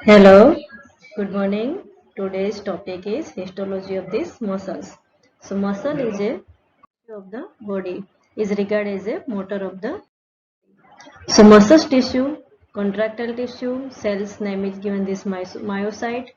Hello, good morning. Today's topic is histology of these muscles. So muscle is a tissue of the body, is regarded as a motor of the. So muscle tissue, contractile tissue, cells name is given this myocyte.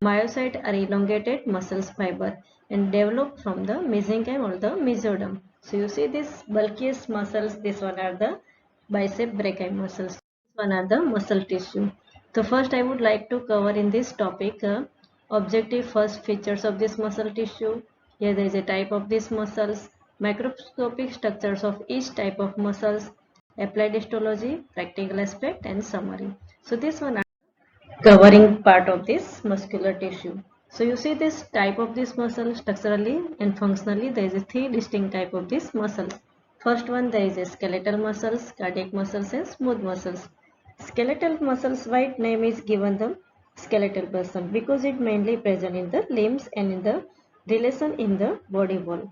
Myocyte are elongated muscles fiber and develop from the mesenchyme or the mesoderm. So you see these bulkiest muscles, this one are the bicep brachii muscles. This one are the muscle tissue. So first I would like to cover in this topic objective first features of this muscle tissue. Here there is a type of these muscles, microscopic structures of each type of muscles, applied histology, practical aspect and summary. So this one covering part of this muscular tissue. So you see this type of this muscle structurally and functionally there is a three distinct type of this muscles. First one there is a skeletal muscles, cardiac muscles and smooth muscles. Skeletal muscles white name is given the skeletal muscle because it mainly present in the limbs and in the relation in the body wall.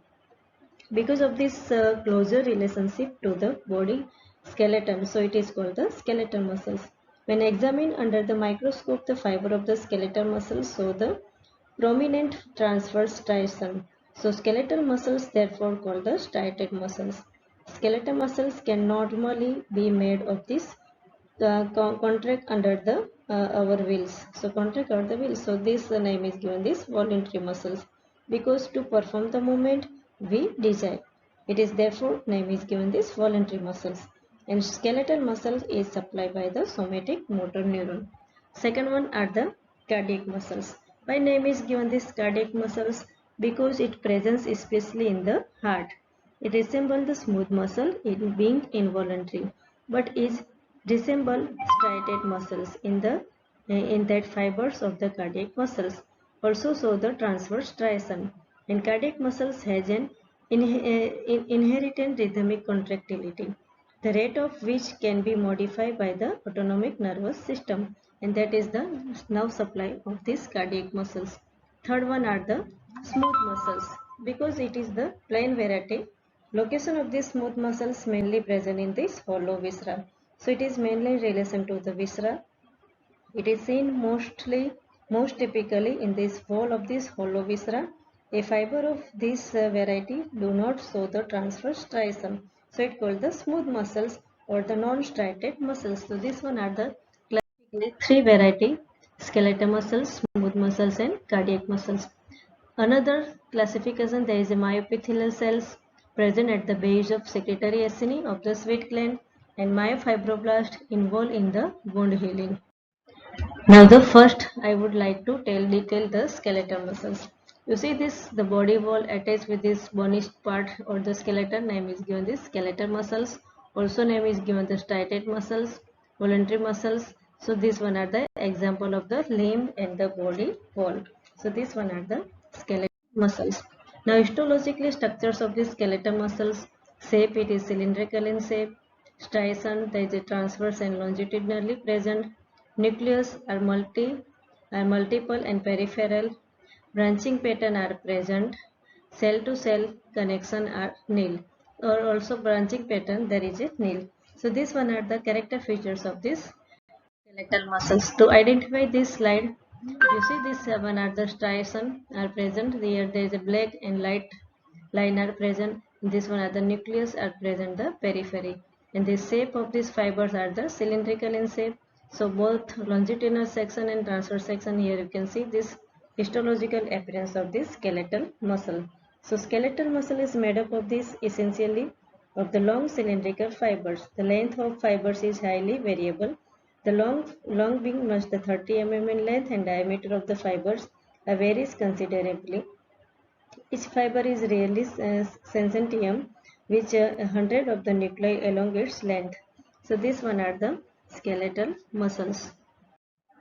Because of this closer relationship to the body skeleton, so it is called the skeletal muscles. When examined under the microscope, the fiber of the skeletal muscles show the prominent transverse striation. So skeletal muscles therefore called the striated muscles. Skeletal muscles can normally be made of this contract under the our wheels. So contract under the wheels. So this name is given this voluntary muscles because to perform the movement we desire. It is therefore name is given this voluntary muscles. And skeletal muscles is supplied by the somatic motor neuron. Second one are the cardiac muscles. By name is given this cardiac muscles because it presents especially in the heart. It resembles the smooth muscle in being involuntary, but is resemble striated muscles in that fibers of the cardiac muscles also show the transverse striation, and cardiac muscles has an inherent rhythmic contractility, the rate of which can be modified by the autonomic nervous system, and that is the nerve supply of these cardiac muscles. Third one are the smooth muscles because it is the plain variety. Location of these smooth muscles mainly present in this hollow viscera. So it is mainly in relation to the viscera. It is seen most typically in this wall of this hollow viscera. A fiber of this variety do not show the transverse striation. So it called the smooth muscles or the non-striated muscles. So this one are the classically three variety: skeletal muscles, smooth muscles and cardiac muscles. Another classification, there is a myopithelial cells present at the base of secretory acini of the sweat gland and myofibroblast involved in the wound healing. Now the first I would like to detail the skeletal muscles. You see this, the body wall attached with this bony part or the skeleton name is given this skeletal muscles. Also name is given the striated muscles, voluntary muscles. So this one are the example of the limb and the body wall. So this one are the skeletal muscles. Now histologically structures of the skeletal muscles, shape it is cylindrical in shape, striation there is a transverse and longitudinally present, nucleus are multiple and peripheral, branching pattern are present, cell to cell connection are nil, or also branching pattern there is a nil. So this one are the character features of this skeletal muscles. To identify this slide, you see this one are the striation are present. Here there is a black and light line are present. This one are the nucleus are present the periphery. And the shape of these fibers are the cylindrical in shape. So both longitudinal section and transverse section, here you can see this histological appearance of this skeletal muscle. So skeletal muscle is made up of this essentially of the long cylindrical fibers. The length of fibers is highly variable. The long being much the 30 mm in length and diameter of the fibers varies considerably. Each fiber is rarely centium, which 100 of the nuclei along its length. So this one are the skeletal muscles.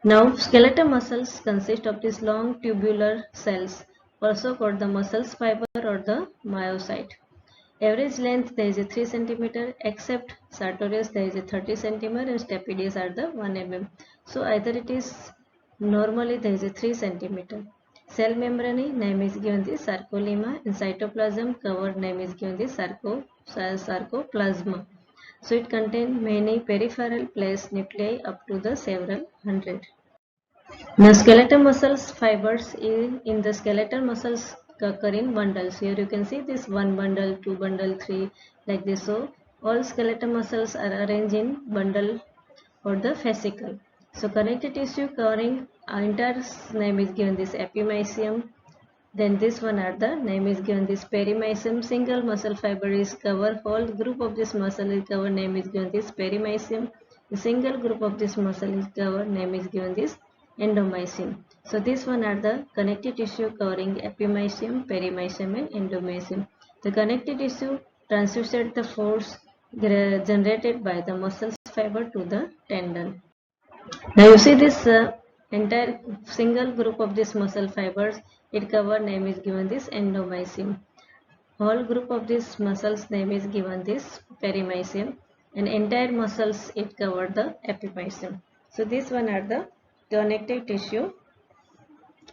Now skeletal muscles consist of these long tubular cells, also called the muscles fiber or the myocyte. Average length there is a 3 cm, except sartorius there is a 30 cm and stapedius are the 1 mm. So either it is normally there is a 3 cm. Cell membrane name is given the sarcolemma and cytoplasm cover name is given the sarcoplasma. So it contains many peripheral place nuclei up to the several hundred. Now skeletal muscles fibers in the skeletal muscles occur in bundles. Here you can see this one bundle, two bundle, three, like this. So all skeletal muscles are arranged in bundle or the fascicle. So connective tissue covering entire name is given this epimysium. Then this one are the name is given this perimysium. Single muscle fiber is cover whole group of this muscle is covered, name is given this perimysium. The single group of this muscle is covered, name is given this endomysium. So this one are the connective tissue covering epimysium, perimysium and endomysium. The connective tissue transduces the force generated by the muscle fiber to the tendon. Now you see this entire single group of this muscle fibers, it cover name is given this endomysium. Whole group of this muscles name is given this perimysium, and entire muscles it cover the epimysium. So this one are the connective tissue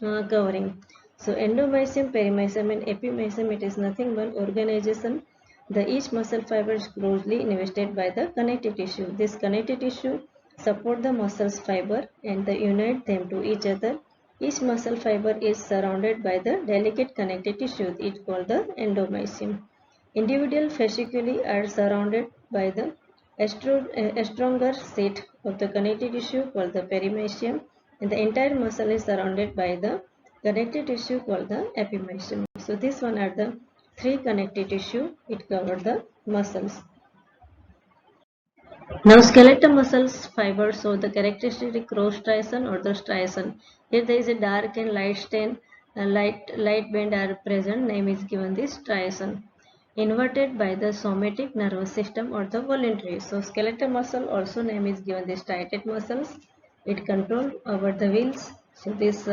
covering. So endomysium, perimysium and epimysium, it is nothing but organization. The each muscle fiber is closely invested by the connective tissue. This connective tissue support the muscles fiber and they unite them to each other. Each muscle fiber is surrounded by the delicate connective tissue. It called the endomysium. Individual fasciculi are surrounded by the stronger set of the connective tissue called the perimysium, and the entire muscle is surrounded by the connective tissue called the epimysium. So this one are the three connective tissue. It covered the muscles. Now skeletal muscles fibers show the characteristic cross striation or the striation. Here there is a dark and light stain, light band are present. Name is given this striation. Inverted by the somatic nervous system or the voluntary. So skeletal muscle also name is given this striated muscles. It control over the wheels. So this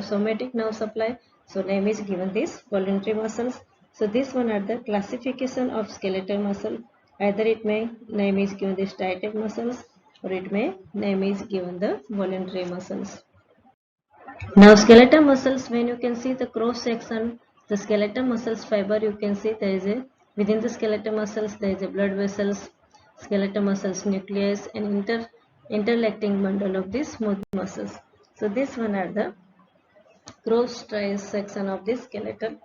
somatic nerve supply. So name is given this voluntary muscles. So this one are the classification of skeletal muscle. Either it may name is given the striated muscles or it may name is given the voluntary muscles. Now skeletal muscles, when you can see the cross section, the skeletal muscles fiber, you can see there is a within the skeletal muscles there is a blood vessels, skeletal muscles nucleus and interlacting bundle of these smooth muscles. So this one are the cross section of the skeletal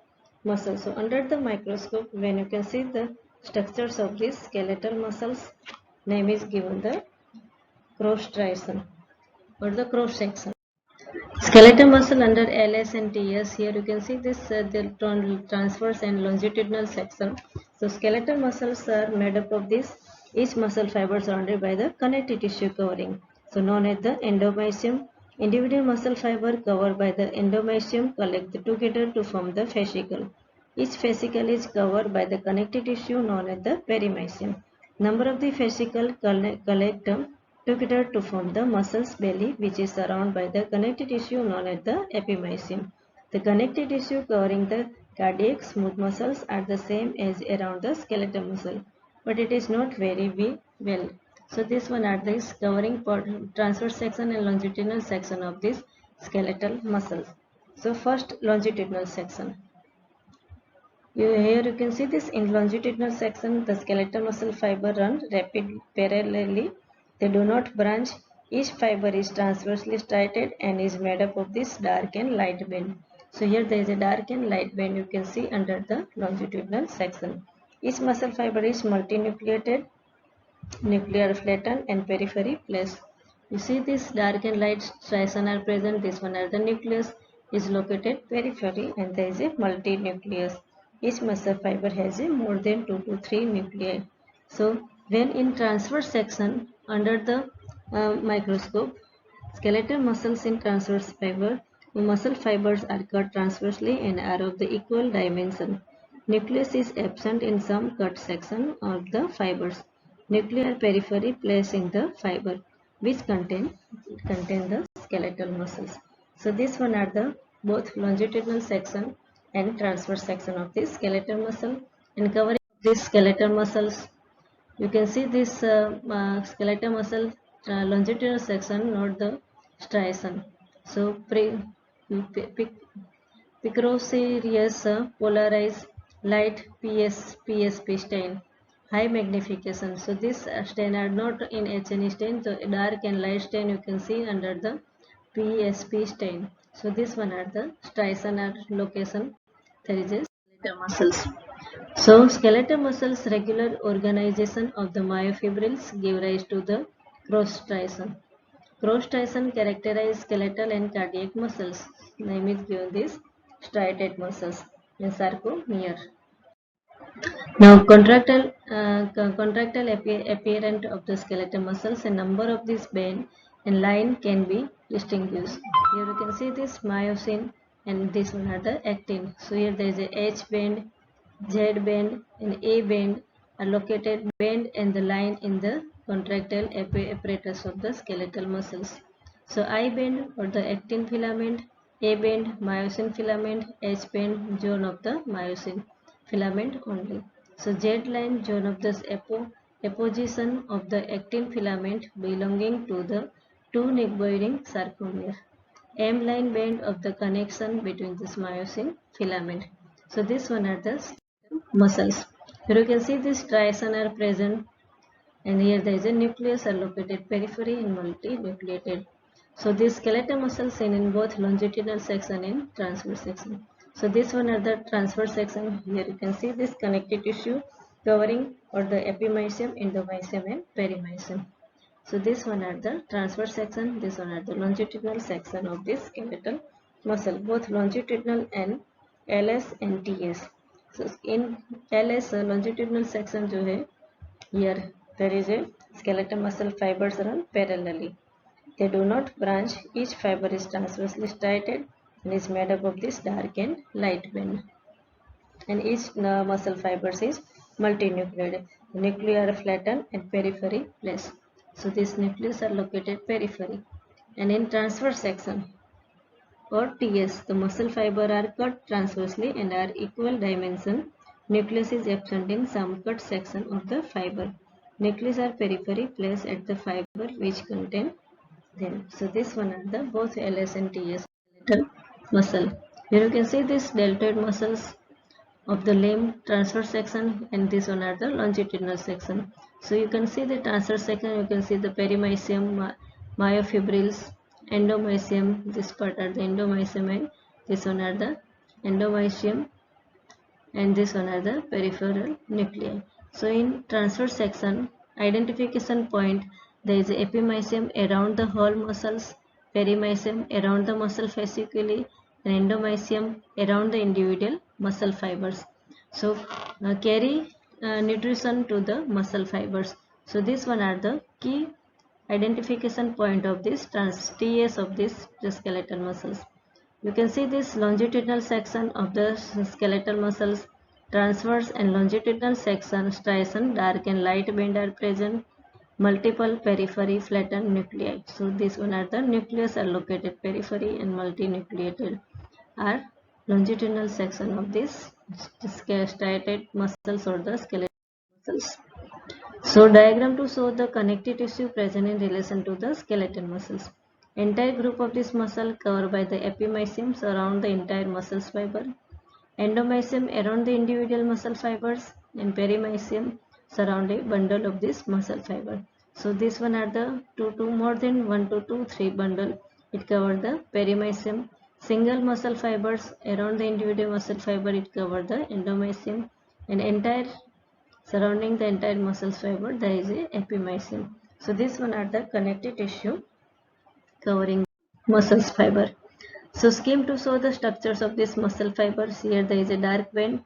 muscle. So under the microscope, when you can see the structures of these skeletal muscles, name is given the cross striation or the cross section. Skeletal muscle under LS and TS. Here you can see this the transverse and longitudinal section. So skeletal muscles are made up of this. Each muscle fiber surrounded by the connective tissue covering. So known as the endomysium. Individual muscle fiber covered by the endomysium collect together to form the fascicle. Each fascicle is covered by the connective tissue known as the perimysium. Number of the fascicle collect together to form the muscle's belly, which is surrounded by the connective tissue known as the epimysium. The connective tissue covering the cardiac smooth muscles are the same as around the skeletal muscle, but it is not very well. So this one are this covering transverse section and longitudinal section of this skeletal muscles. So first longitudinal section. Here you can see this in longitudinal section, the skeletal muscle fiber run rapid parallelly. They do not branch. Each fiber is transversely striated and is made up of this dark and light band. So here there is a dark and light band you can see under the longitudinal section. Each muscle fiber is multinucleated, nuclear flattened and periphery placed. You see this dark and light striation are present. This one are the nucleus is located periphery and there is a multinucleus. Each muscle fiber has a more than 2 to 3 nuclei. So when in transverse section under the microscope, skeletal muscles in transverse fiber, muscle fibers are cut transversely and are of the equal dimension. Nucleus is absent in some cut section of the fibers. Nuclear periphery placed in the fiber which contain the skeletal muscles. So this one are the both longitudinal section and transverse section of the skeletal muscle. And covering these skeletal muscles, you can see this skeletal muscle longitudinal section, not the striation. So picrocereus polarized light PSP stain, high magnification. So this stain are not in HNE stain. So dark and light stain you can see under the PSP strain. So this one are the Streisand location. There is a skeletal muscles. So skeletal muscles regular organization of the myofibrils give rise to the cross-striation. Cross-striation characterize skeletal and cardiac muscles. Name is given this striated muscles and sarcomere. Now contractile appearance of the skeletal muscles, a number of these band and line can be distinguished. Here you can see this myosin and this one are the actin. So here there is a H band, Z band and A band are located band and the line in the contractile apparatus of the skeletal muscles. So I band or the actin filament, A band myosin filament, H band zone of the myosin filament only. So Z line zone of this apposition of the actin filament belonging to the two neck-bearing sarcomere. M line band of the connection between this myosin filament. So this one are the muscles. Here you can see this striation are present and here there is a nucleus are located periphery and multinucleated. So these skeletal muscles seen in both longitudinal section and transverse section. So this one are the transverse section. Here you can see this connective tissue covering or the epimysium, endomysium and perimysium. So this one are the transverse section, this one are the longitudinal section of this skeletal muscle, both longitudinal and LS and TS. So in LS longitudinal section जो है, here there is a skeletal muscle fibers run parallelly. They do not branch. Each fiber is transversely striated and is made up of this dark and light band. And each muscle fibers is multinucleated. The nuclei are flattened and periphery placed. So these nucleus are located periphery. And in transverse section or TS, the muscle fiber are cut transversely and are equal dimension. Nucleus is absent in some cut section of the fiber. Nucleus are periphery placed at the fiber which contain them. So this one are the both LS and TS skeletal muscle. Here you can see this deltoid muscles of the limb transverse section and this one are the longitudinal section. So you can see the transverse section, you can see the perimysium, myofibrils, endomysium, this part are the endomysium and this one are the endomysium and this one are the peripheral nuclei. So in transverse section, identification point, there is epimysium around the whole muscles, perimysium around the muscle fasciculi and endomysium around the individual muscle fibers. So carry nutrition to the muscle fibers. So this one are the key identification point of this TS of this skeletal muscles. You can see this longitudinal section of the skeletal muscles, transverse and longitudinal section, striation, dark and light band are present, multiple periphery flattened nuclei. So this one are the nucleus are located periphery and multinucleated are longitudinal section of this striated muscles or the skeletal muscles. So diagram to show the connective tissue present in relation to the skeletal muscles. Entire group of this muscle covered by the epimysium surround the entire muscle fiber. Endomysium around the individual muscle fibers and perimysium surround a bundle of this muscle fiber. So this one are the more than 1 to 2, 3 bundle. It covered the perimysium. Single muscle fibers around the individual muscle fiber, it covered the endomysium and entire surrounding the entire muscle fiber there is a epimysium. So this one are the connective tissue covering muscles fiber. So scheme to show the structures of this muscle fibers. Here there is a dark band,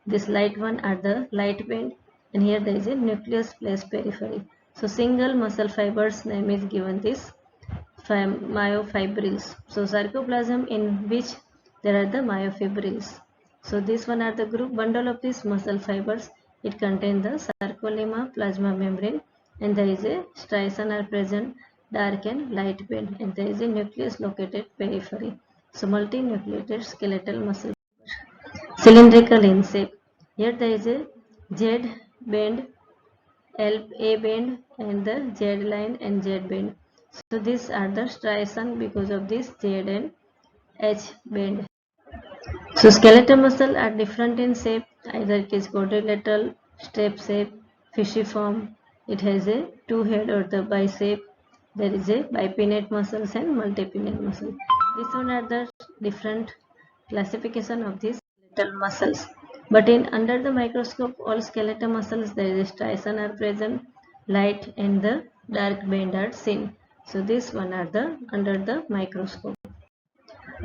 this light one are the light band and here there is a nucleus placed periphery. So single muscle fibers name is given this myofibrils. So sarcoplasm in which there are the myofibrils. So this one are the group bundle of these muscle fibers. It contains the sarcolemma, plasma membrane and there is a striation are present, dark and light band and there is a nucleus located periphery. So multinucleated skeletal muscle cylindrical in shape. Here there is a Z band, A band and the Z line and Z band. So these are the striation because of this Z and H band. So skeletal muscle are different in shape, either it is quadrilateral, strap shape, fishiform, it has a two head or the biceps, There is a bipinnate muscles and multipinnate muscle. These one are the different classification of these skeletal muscles. But in under the microscope, all skeletal muscles there is striation are present, light and the dark band are seen. So this one are the under the microscope.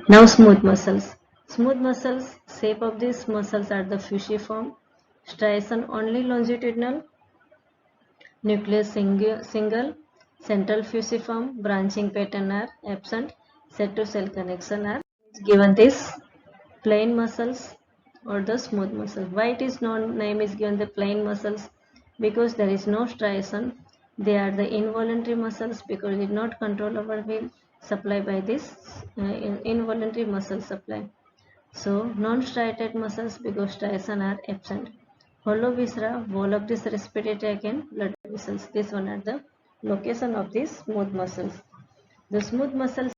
Now smooth muscles. Smooth muscles, shape of these muscles are the fusiform, striation only longitudinal, nucleus single, central fusiform, branching pattern are absent, cell-to-cell connection are given this plain muscles or the smooth muscles. Why it is known name is given the plain muscles? Because there is no striation. They are the involuntary muscles because it did not control our will supply by this involuntary muscle supply. So non-striated muscles because striation are absent. Hollow viscera, wall of this respiratory tract and blood vessels. This one are the location of these smooth muscles. The smooth muscles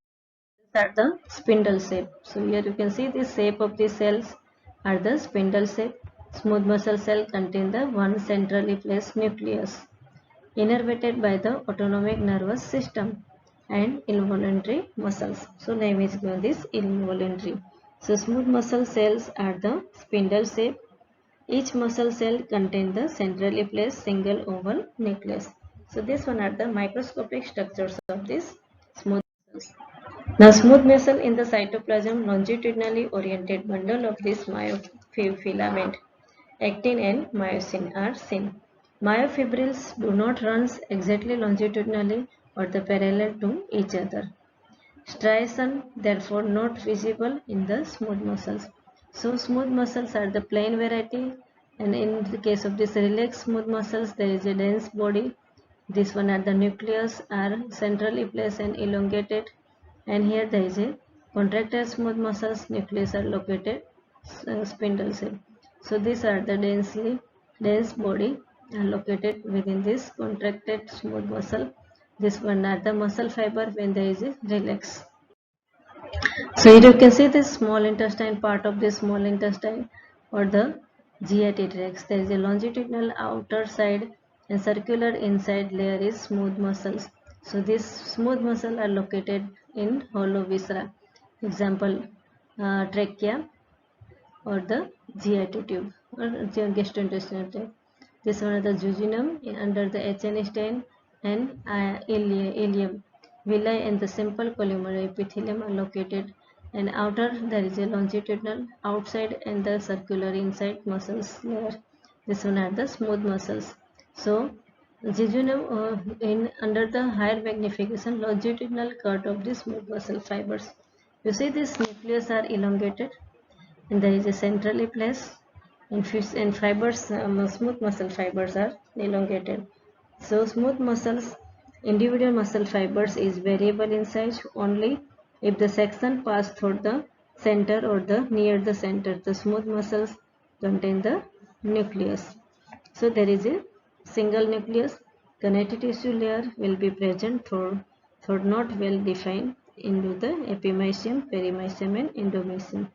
are the spindle shape. So here you can see the shape of the cells are the spindle shape. Smooth muscle cell contain the one centrally placed nucleus innervated by the autonomic nervous system and involuntary muscles. So name is given this involuntary. So smooth muscle cells are the spindle shape. Each muscle cell contains the centrally placed single oval nucleus. So this one are the microscopic structures of this smooth muscles. Now smooth muscle in the cytoplasm longitudinally oriented bundle of this myofilament, actin and myosin are seen. Myofibrils do not run exactly longitudinally or the parallel to each other. Striation therefore not visible in the smooth muscles. So smooth muscles are the plain variety, and in the case of this relaxed smooth muscles there is a dense body. This one are the nucleus are centrally placed and elongated, and here there is a contracted smooth muscles nucleus are located spindle shape. So these are the dense body are located within this contracted smooth muscle. This one are the muscle fiber when there is a relax. So here you can see this small intestine, part of this small intestine or the GIT tracts. There is a longitudinal outer side and circular inside layer is smooth muscles. So these smooth muscles are located in hollow viscera. Example, trachea or the GIT tube or gastrointestinal tract. This one is the jejunum under the HN stain and ileum. Villi and the simple columnar epithelium are located, and outer there is a longitudinal outside and the circular inside muscles layer. This one are the smooth muscles. So jejunum in under the higher magnification longitudinal cut of the smooth muscle fibers. You see this nucleus are elongated and there is a centrally placed and fibers, smooth muscle fibers are elongated. So smooth muscles, individual muscle fibers is variable in size only if the section pass through the center or the near the center. The smooth muscles contain the nucleus. So there is a single nucleus. Connective tissue layer will be present through not well defined into the epimysium, perimysium and endomysium.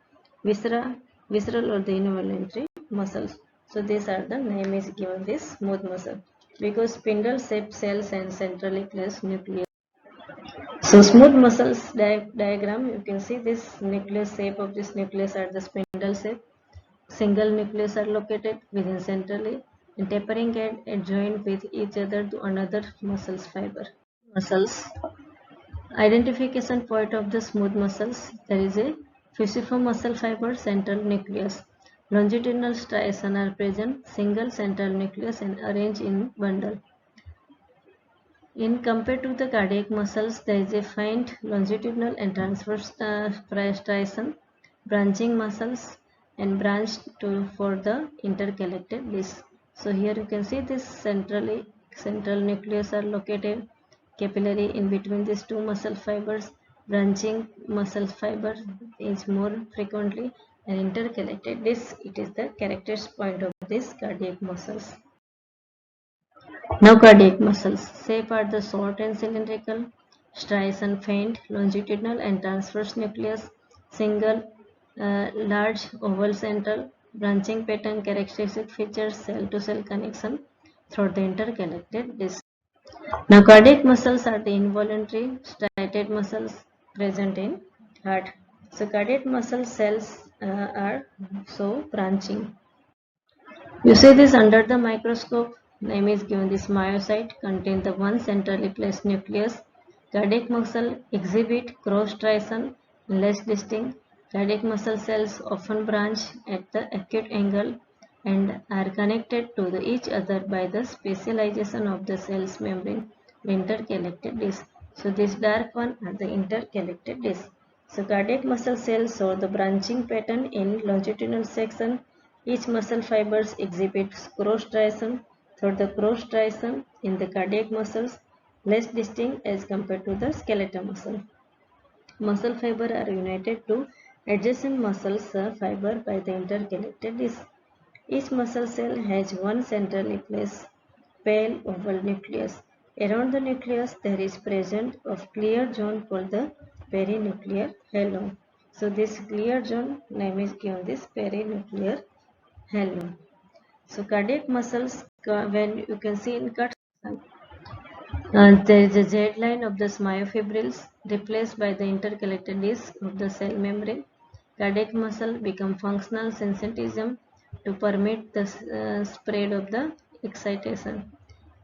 Viscera, visceral or the involuntary muscles. So these are the name is given this smooth muscle because spindle shaped cells and centrally placed nucleus. So smooth muscles diagram, you can see this nucleus shape of this nucleus are the spindle shape. Single nucleus are located within centrally and tapering and joined with each other to another muscles fiber. Muscles. Identification point of the smooth muscles. There is a fusiform muscle fiber central nucleus. Longitudinal striation are present, single central nucleus and arranged in bundle. In compared to the cardiac muscles, there is a faint longitudinal and transverse striation, branching muscles and branched for the interconnected disc. So here you can see this central nucleus are located capillary in between these two muscle fibers. Branching muscle fiber is more frequently and interconnected disc. It is the characteristic point of these cardiac muscles. Now cardiac muscles. Shape are the short and cylindrical, striation faint, longitudinal and transverse nucleus, single, large oval central, branching pattern characteristic features, cell to cell connection through the interconnected disc. Now cardiac muscles are the involuntary striated muscles present in heart. So cardiac muscle cells are so branching. You see this under the microscope. Name is given. This myocyte contain the one centrally placed nucleus. Cardiac muscle exhibit cross striation, less distinct. Cardiac muscle cells often branch at the acute angle and are connected to each other by the specialization of the cell's membrane, the interconnected disc. So this dark one are the interconnected disc. So cardiac muscle cells show the branching pattern in longitudinal section. Each muscle fibers exhibits cross striation. Through the cross striation in the cardiac muscles less distinct as compared to the skeletal muscle. Muscle fiber are united to adjacent muscles fiber by the interconnected disc. Each muscle cell has one centrally placed pale oval nucleus. Around the nucleus there is present a clear zone called the perinuclear halo. So this clear zone name is given this perinuclear halo. So cardiac muscles, when you can see in cut, there is a Z line of the myofibrils replaced by the interconnected disc of the cell membrane. Cardiac muscle become functional syncytium to permit the spread of the excitation,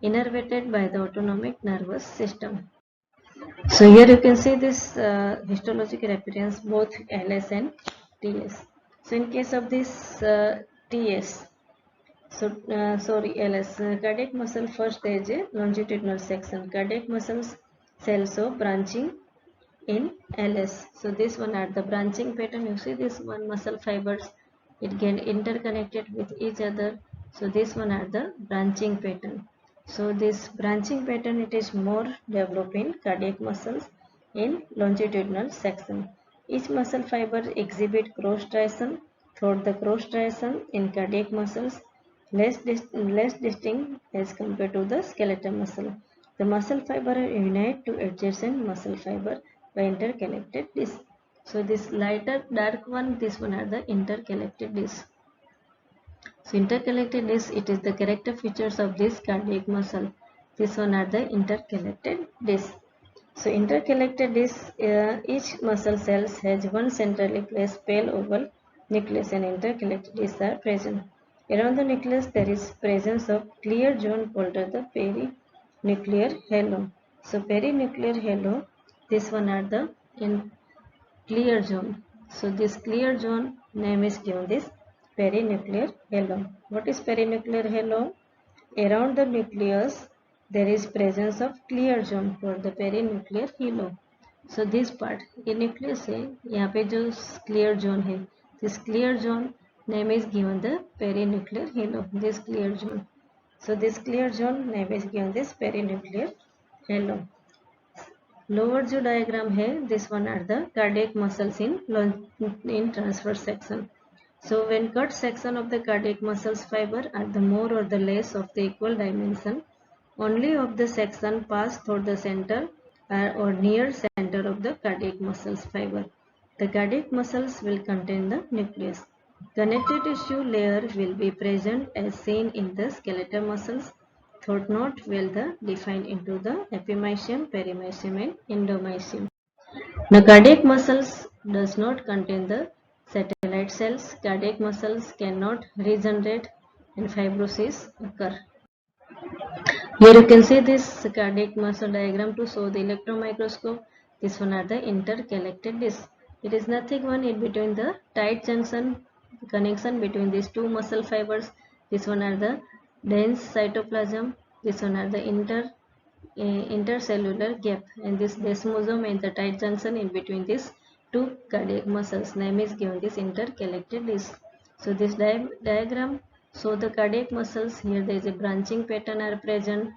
innervated by the autonomic nervous system. So here you can see this histological appearance both LS and TS. So in case of this TS, LS, cardiac muscle first there is a longitudinal section. Cardiac muscles cells of branching in LS. So this one are the branching pattern. You see this one muscle fibers, it get interconnected with each other. So this one are the branching pattern. So this branching pattern it is more developed in cardiac muscles in longitudinal section. Each muscle fiber exhibit cross striation. Throughout the cross striation in cardiac muscles less distinct as compared to the skeletal muscle. The muscle fiber are unite to adjacent muscle fiber by interconnected disc. So this lighter dark one, this one are the interconnected disc. So interconnected disc, it is the character features of this cardiac muscle. This one are the interconnected disc. So interconnected disc, each muscle cells has one centrally placed pale oval nucleus and interconnected discs are present. Around the nucleus there is presence of clear zone called the perinuclear halo. So perinuclear halo, this one are the in clear zone. So this clear zone name is given this perinuclear halo. What is perinuclear halo? Around the nucleus there is presence of clear zone for the perinuclear halo. So this part ये nucleus है, यहाँ पे जो clear zone है, this clear zone name is given the perinuclear halo. This clear zone. So this clear zone name is given this perinuclear halo. Lower जो diagram है, this one are the cardiac muscles in transverse section. So when cut section of the cardiac muscles fiber are the more or the less of the equal dimension, only of the section pass through the center or near center of the cardiac muscles fiber. The cardiac muscles will contain the nucleus. Connective tissue layer will be present as seen in the skeletal muscles. Throat knot will the defined into the epimysium, perimysium and endomysium. The cardiac muscles does not contain the satellite cells. Cardiac muscles cannot regenerate and fibrosis occur. Here you can see this cardiac muscle diagram to show the electron microscope. This one are the interconnected discs. It is nothing one in between the tight junction connection between these two muscle fibers. This one are the dense cytoplasm. This one are the intercellular gap, and this desmosome and the tight junction in between these two cardiac muscles. Name is given this interconnected disc. So this diagram show the cardiac muscles. Here there is a branching pattern are present.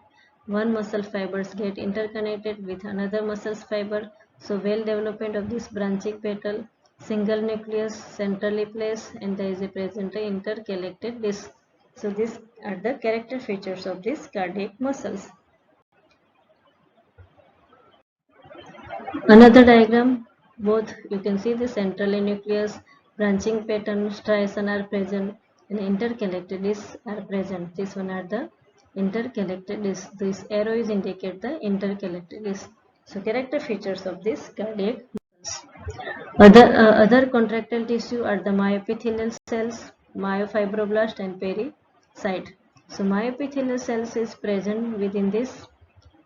One muscle fibers get interconnected with another muscle's fiber. So well development of this branching pattern. Single nucleus centrally placed, and there is a present interconnected disc. So these are the character features of these cardiac muscles. Another diagram, both you can see the central nucleus, branching pattern, striation are present and interconnected discs are present. This one are the interconnected disc. This arrow is indicate the interconnected disc. So character features of this cardiac muscles. Other contractile tissue are the myoepithelial cells, myofibroblast and pericyte. So myoepithelial cells is present within this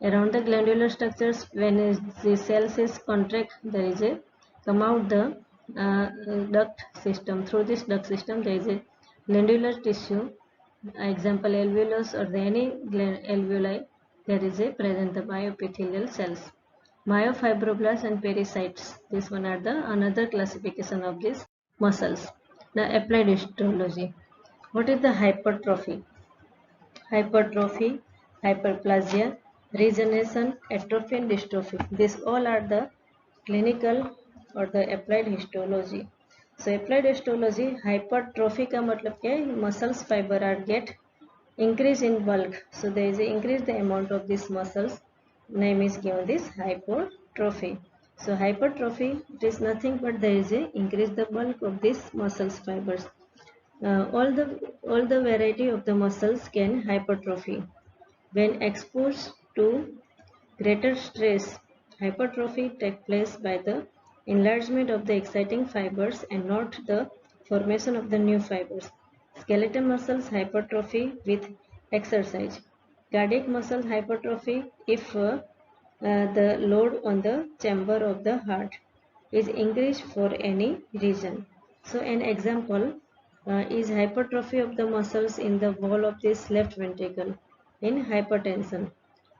around the glandular structures. When the cells is contract, there is a come out the duct system. Through this duct system there is a glandular tissue, example alveolus or any alveoli, there is a present the myoepithelial cells. Myofibroblasts and pericytes, this one are the another classification of these muscles. Now applied histology. What is the hypertrophy? Hypertrophy, hyperplasia, regeneration, atrophy and dystrophy. These all are the clinical or the applied histology. So applied histology, hypertrophy का मतलब क्या है? Muscles fiber are get increase in bulk. So there is a increase the amount of these muscles. Name is given this hypertrophy. So hypertrophy, it is nothing but there is a increase the bulk of these muscles fibers. All the variety of the muscles can hypertrophy. When exposed to greater stress, hypertrophy takes place by the enlargement of the exciting fibers and not the formation of the new fibers. Skeletal muscles hypertrophy with exercise. Cardiac muscle hypertrophy if the load on the chamber of the heart is increased for any reason. So an example is hypertrophy of the muscles in the wall of this left ventricle in hypertension.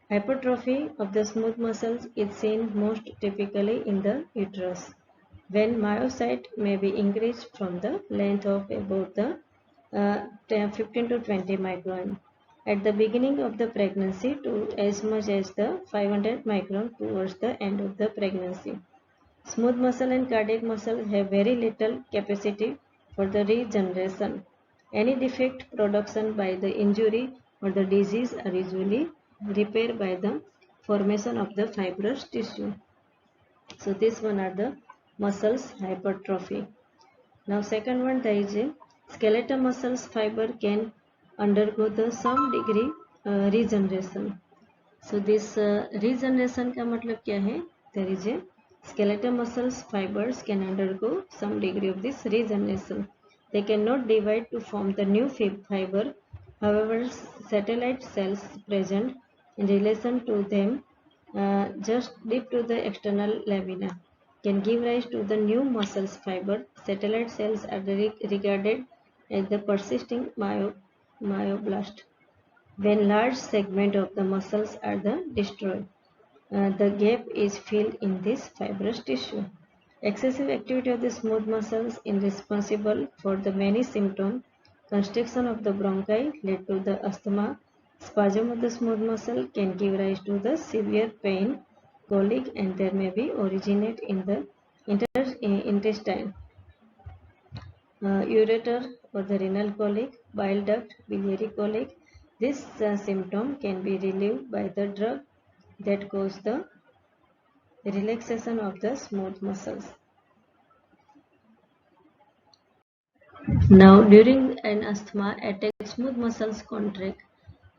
Hypertrophy of the smooth muscles is seen most typically in the uterus, when myocyte may be increased from the length of about the 15 to 20 micron at the beginning of the pregnancy to as much as the 500 micron towards the end of the pregnancy. Smooth muscle and cardiac muscle have very little capacity for the regeneration. Any defect production by the injury or the disease are usually repaired by the formation of the fibrous tissue. So this one are the muscles hypertrophy. Now second one, there is a skeletal muscles fiber can undergo the some degree regeneration. So this regeneration का मतलब क्या है? There is a skeletal muscles fibers can undergo some degree of this regeneration. They cannot divide to form the new fiber. However, satellite cells present in relation to them just deep to the external lamina can give rise to the new muscles fiber. Satellite cells are regarded as the persisting myoblast. When large segments of the muscles are destroyed, the gap is filled in this fibrous tissue. Excessive activity of the smooth muscles is responsible for the many symptoms. Constriction of the bronchi lead to the asthma. Spasm of the smooth muscle can give rise to the severe pain, colic, and there may be originate in the intestine, ureter or the renal colic, bile duct, biliary colic. This symptom can be relieved by the drug that causes the relaxation of the smooth muscles. Now, during an asthma attack, smooth muscles contract.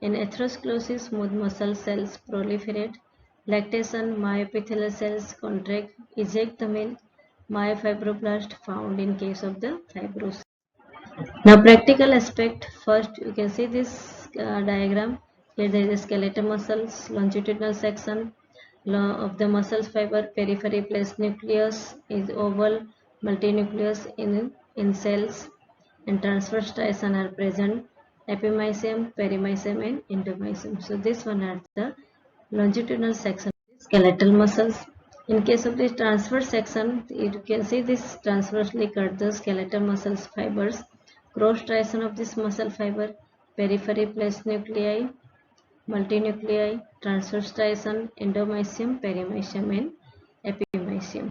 In atherosclerosis, smooth muscle cells proliferate. Lactation, myoepithelial cells contract, eject the milk. Myofibroblast found in case of the fibrosis. Now, practical aspect. First, you can see this diagram. Here there is a skeletal muscles, longitudinal section of the muscles fiber, periphery plus nucleus is oval, multinucleus in cells, and transverse striation are present, epimysium, perimysium and endomysium. So this one are the longitudinal section of skeletal muscles. In case of this transverse section, you can see this transversely cut the skeletal muscles fibers, cross striation of this muscle fiber, periphery plus nuclei, multinuclei, transverse striation, endomysium, perimysium and epimysium.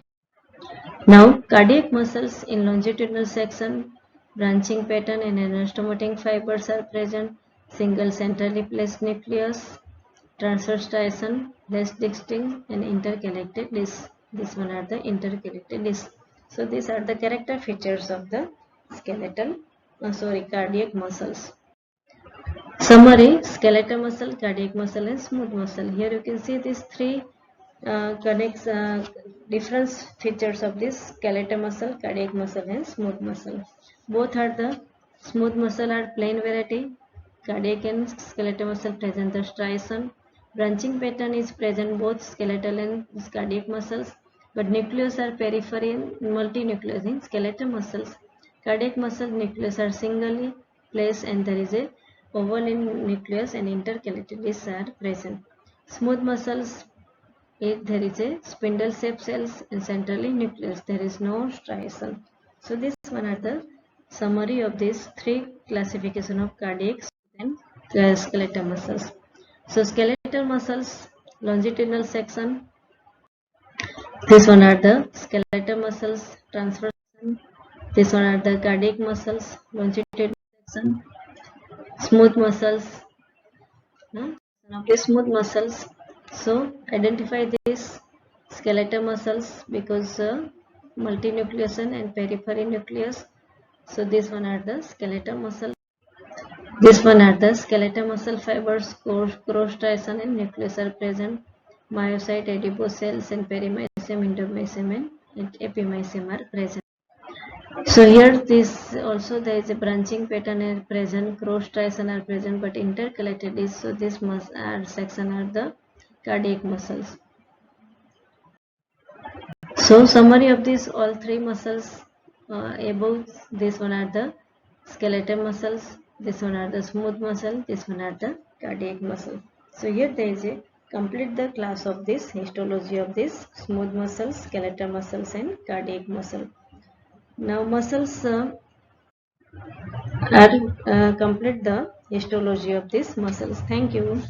Now, cardiac muscles in longitudinal section, branching pattern and anastomotic fibers are present, single centrally placed nucleus, transverse striation, less distinct and interconnected discs. This one are the interconnected discs. So these are the character features of the cardiac muscles. Summary: skeletal muscle, cardiac muscle, and smooth muscle. Here you can see these three connects different features of this skeletal muscle, cardiac muscle, and smooth muscle. Both are the smooth muscle are plain variety. Cardiac and skeletal muscle present the striation. Branching pattern is present both skeletal and cardiac muscles, but nucleus are periphery and multinucleus in skeletal muscles. Cardiac muscle nucleus are singly placed and there is a oval in nucleus and intercalated discs are present. Smooth muscles, there is a spindle shaped cells and centrally nucleus. There is no striation. So this one are the summary of these three classification of cardiac and skeletal muscles. So skeletal muscles, longitudinal section. This one are the skeletal muscles, transverse section. This one are the cardiac muscles, longitudinal section. Smooth muscles, the smooth muscles. So identify these skeletal muscles because multinucleation and periphery nucleus. So this one are the skeletal muscle. This one are the skeletal muscle fibers, cross striation and nucleus are present. Myocyte, adipose cells and perimysium, endomysium and epimysium are present. So here this also there is a branching pattern are present, cross striation are present, but intercalated is, so this section are the cardiac muscles. So summary of this all three muscles above, this one are the skeletal muscles, this one are the smooth muscle, this one are the cardiac muscle. So here there is a complete the class of this histology of this smooth muscles, skeletal muscles and cardiac muscle. Now muscles are complete the histology of these muscles. Thank you.